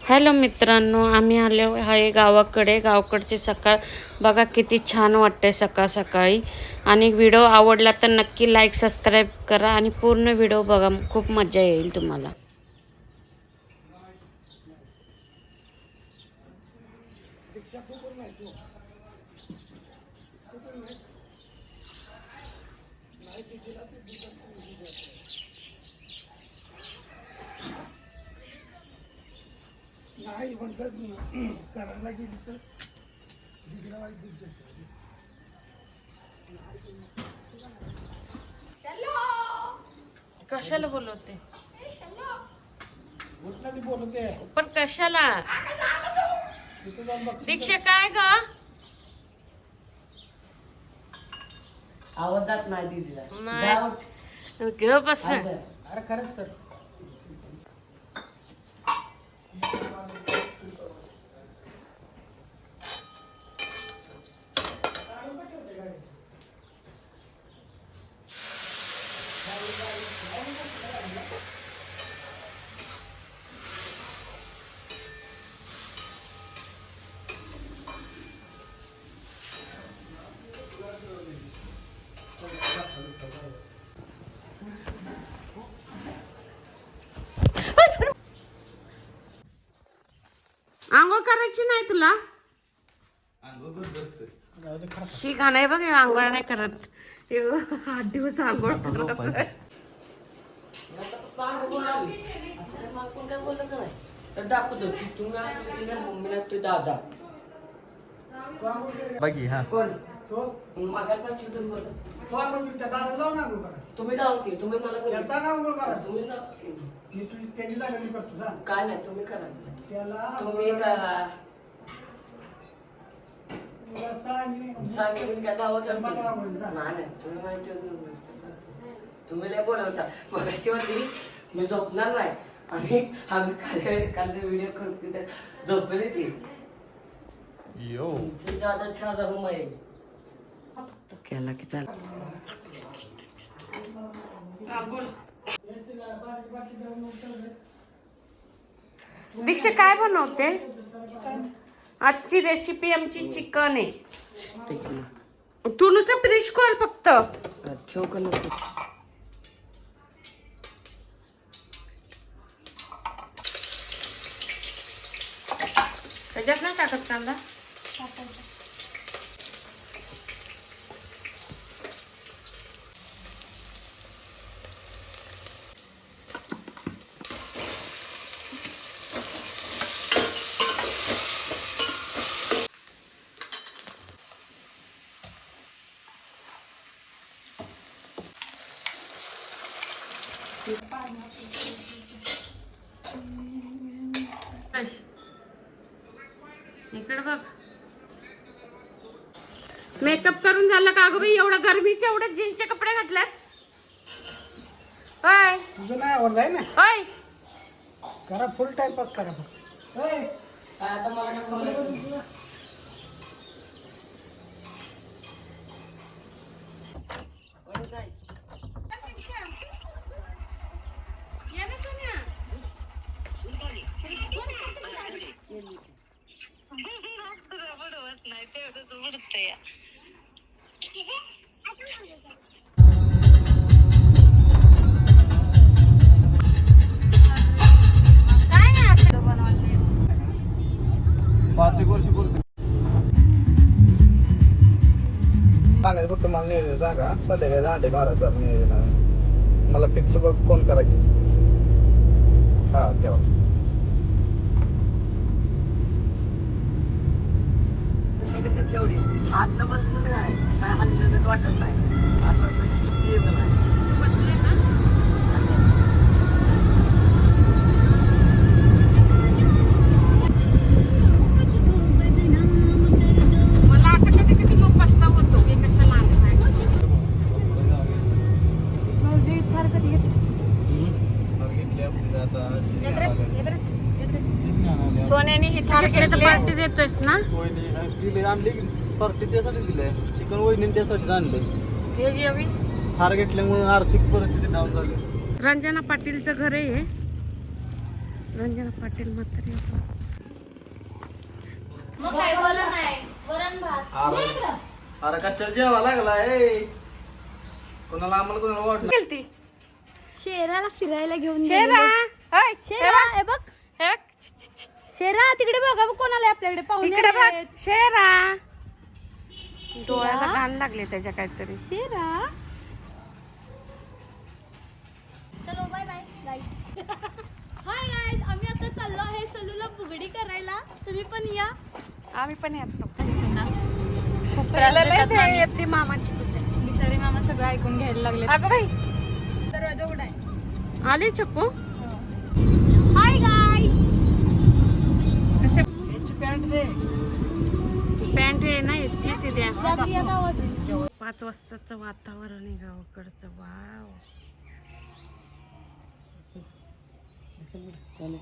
Hello मित्रांनो, आम्ही आलो आहे गावाकडे. गावाकडची सकाळ बघा किती छान वाटते सकाळ सकाळी. आणि व्हिडिओ आवडला तर नक्की लाईक सबस्क्राईब करा आणि पूर्ण व्हिडिओ बघा, खूप मजा येईल तुम्हाला. नाही म्हणतात करायला गेली तर कशाला बोलवते बोलते पण कशाला दीक्षा काय ग आवाजात नाही दिला नाही ग बस. अरे खरंच तर आंघोळ करायची नाही तुला? शिका नाही बघ, आंघोळ नाही करत. 8 दिवस आंघोळ करत. तर दाखवतो की तुम्ही असं मम्मीला ते दादा बाकी हा कोण तो मागापासून तुम्ही बोलतो तो आपण त्या दादा जाऊ ना करा तुम्ही जाऊ की तुम्ही मला बोलू. त्याचा नाव बोल करा तुम्ही ना की. ही तुझी त्यांनी जागा मी करतो ना काय नाही तुम्ही करा त्याला तुम्ही करा तुला सांगितलं सांगितलं काय दावा तर मला करता आवडलं ना. नाही तुम्ही माहिती तुम्ही लय बोलवता मग अशी होती मी झोपणार नाही आणि आम्ही काल व्हिडिओ करतो तर झोपली ती यो ज्यादा छान हूं मैं केला की चाल. दीक्षा काय बनवते? आजची रेसिपी आमची चिकन आहे. तू नुसतं फिनिश कर फक्त. चौक नको त्याच्यात नाही टाकत कांदा. इकडे बघ. मेकअप करून झालं का गं बाई? एवढं गरमीचे एवढे जीन्सचे कपडे घातलेत. होय तुझं नाही आवडलाय ना होय. करा फुल टाइमपास करा फक्त होय. आता मला काय बोलायचं? पाच वर्षी बोलतो सांगायचं फक्त मला नाही सांगा संध्याकाळी अंडे मारायचं नियोजन मला फिक्स बघ फोन करायची हा तेव्हा आतलं बसलं नाही काय हल्लं वाटत नाही मला आता कधी कधी मग पस्ताव होतो की कशाला आलं नाही. भाऊजी फार कधी घेतली? सोन्याने ही थार घेतली तर पार्टी देतोयस ना? आणली पार्टी त्यासाठी दिले चिकन वहिनी त्यासाठी आणले हे जेवी हार घेतल्यामुळे आर्थिक परिस्थिती डाऊन झाली. रंजना पाटीलचं घर आहे. रंजना पाटील म्हातारी मग काय वरण आहे, वरण भात. अरे कशाला जेवा लागला कोणाला आम्हाला कोणाला वाटलं गेलती शेराला फिरायला घेऊन शेरा होय शेरा हे बघ, हे बघ. शेरा तिकडे बघा बघ, कोणाला आपल्याकडे पाहुणे इकडे बघ आहेत. शेरा डोळ्याला घाण लागले त्याच्या काहीतरी शेरा. चलो bye bye guys. Hi guys, आम्ही आता चाललो आहे सलूला बुगडी करायला. तुम्ही पण या. आम्ही पण येतो त्याला येते मामाची तुझ्या बिचारी मामा सगळं ऐकून घ्यायला लागले. अगं बाई दरवाजा उघडा आहे. आली चक्कू हाय गाईज. कसे पॅन्ट आहे ना याची ती द्या रात्री आता आवाज येईल. 5 वाजताचं वातावरण आहे गावाकडचं. वाव चलो